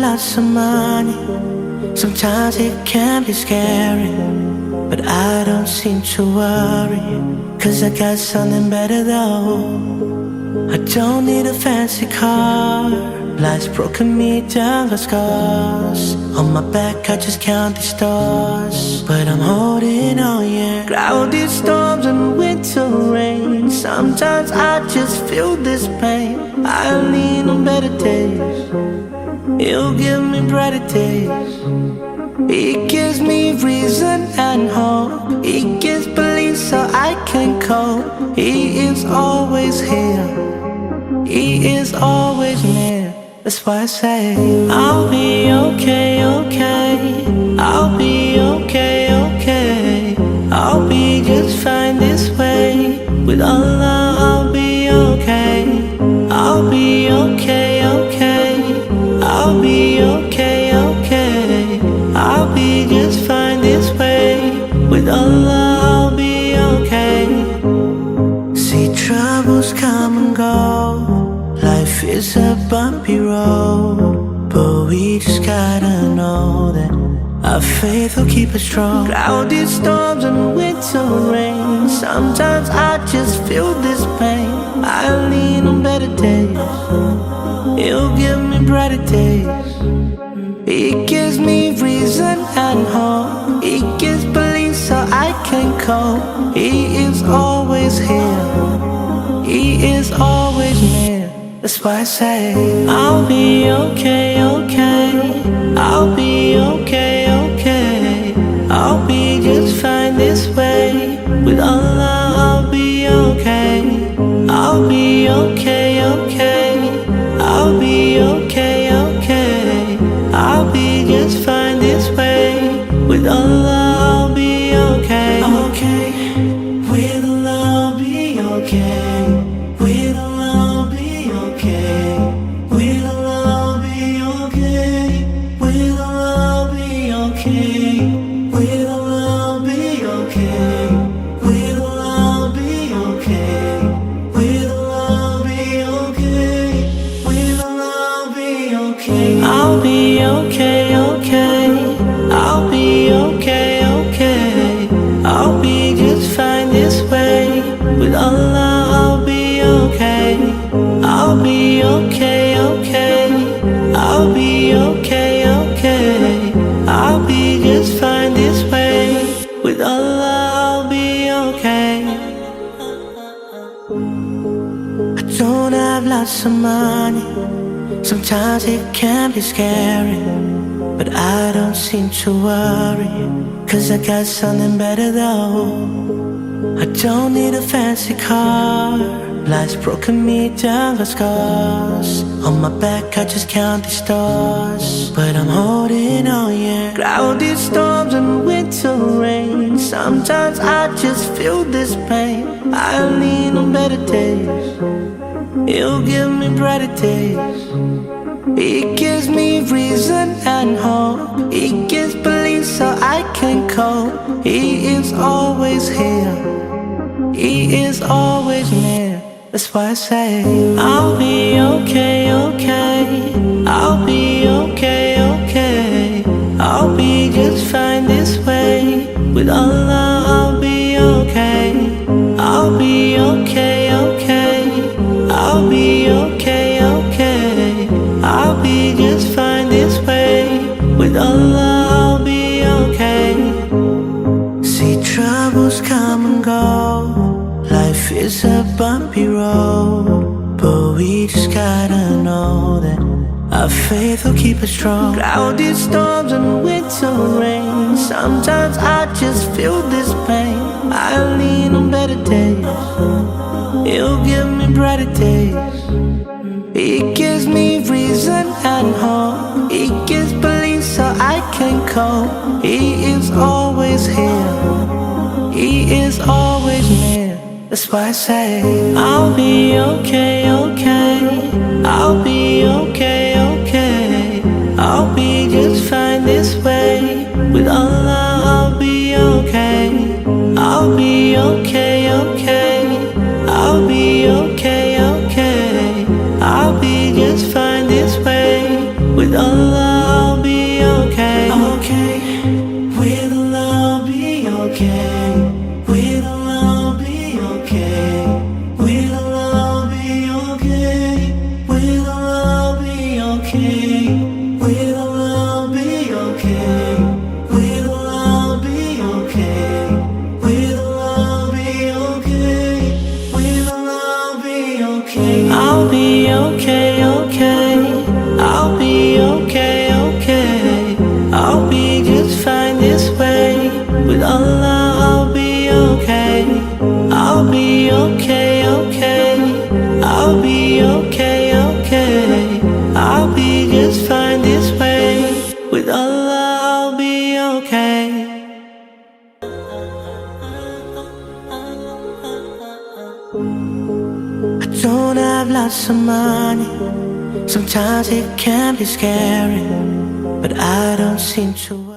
lots of money, sometimes it can be scary, but I don't seem to worry, 'cause I got something better though. I don't need a fancy car, life's broken me down, got scars on my back, I just count the stars, but I'm holding on, yeah. Cloudy storms and winter rain, sometimes I just feel this pain. I lean on better days, it'll give me brighter days. It gives me reason and hope, it gives belief so I can cope. He is always here, he is always near. That's why I say I'll be okay, okay. I'll be okay, okay. I'll be just fine this way. With Allah I'll be okay. I'll be okay, okay. I'll be okay, okay. I'll be just fine this way. With Allah I'll be okay. See, troubles come and go, life is a bumpy road, but we just gotta know that our faith will keep us strong. Cloudy storms and winter rain, sometimes I just feel this pain. I lean on better days, it'll give me brighter days. It gives me reason and hope, it gives belief so I can cope. He is always here, he is always near. That's why I say I'll be okay, okay. I'll be okay, okay. I'll be just fine this way. With Allah I'll be okay. I'll be okay, okay. I'll be okay, okay. I'll be just fine this way. With Allah I'll be okay, okay. With Allah I'll be okay. With Allah I'll be okay. With Allah I'll be okay. With Allah I'll be okay. With Allah I'll be okay. With Allah I'll be okay. With Allah I'll be okay. With Allah I'll be okay. I'll be okay, okay. I'll be okay, okay. I'll be just fine this way. With Allah I'll be okay. I'll be okay, okay. I'll be okay, okay. I'll be just fine this way. With Allah I'll be okay. I don't have lots of money, sometimes it can be scary, but I don't seem to worry, 'cause I got something better though. I don't need a fancy car, life's broken me down, got scars on my back, I just count the stars, but I'm holding on, yeah. Cloudy storms and winter rain, sometimes I just feel this pain. I lean on better days, it'll give me brighter days. It gives me reason and hope, it gives belief so I can cope. He is always here, he is always near. That's why I say I'll be okay, okay. I'll be okay, okay. I'll be just fine this way. With Allah I'll be okay. I'll be okay, okay. I'll be okay, okay. I'll be just fine this way. With Allah I'll be okay. See, troubles come and go, life is a bumpy road, but we just gotta know that our faith will keep us strong. Cloudy storms and winter rain, sometimes I just feel this pain. I lean on better days, it'll give me brighter days. It gives me reason and hope, it gives belief so I can cope. He is always here, he is always near. That's why I say I'll be okay, okay. I'll be okay, okay. I'll be just fine this way. With Allah I'll be okay. I'll be okay, okay. I'll be okay, okay. I'll be just fine this way. With Allah With Allah, I'll be okay. I'll be okay, okay. I'll be okay, okay. I'll be just fine this way. With Allah, I'll be okay. I don't have lots of money. Sometimes it can be scary, but I don't seem to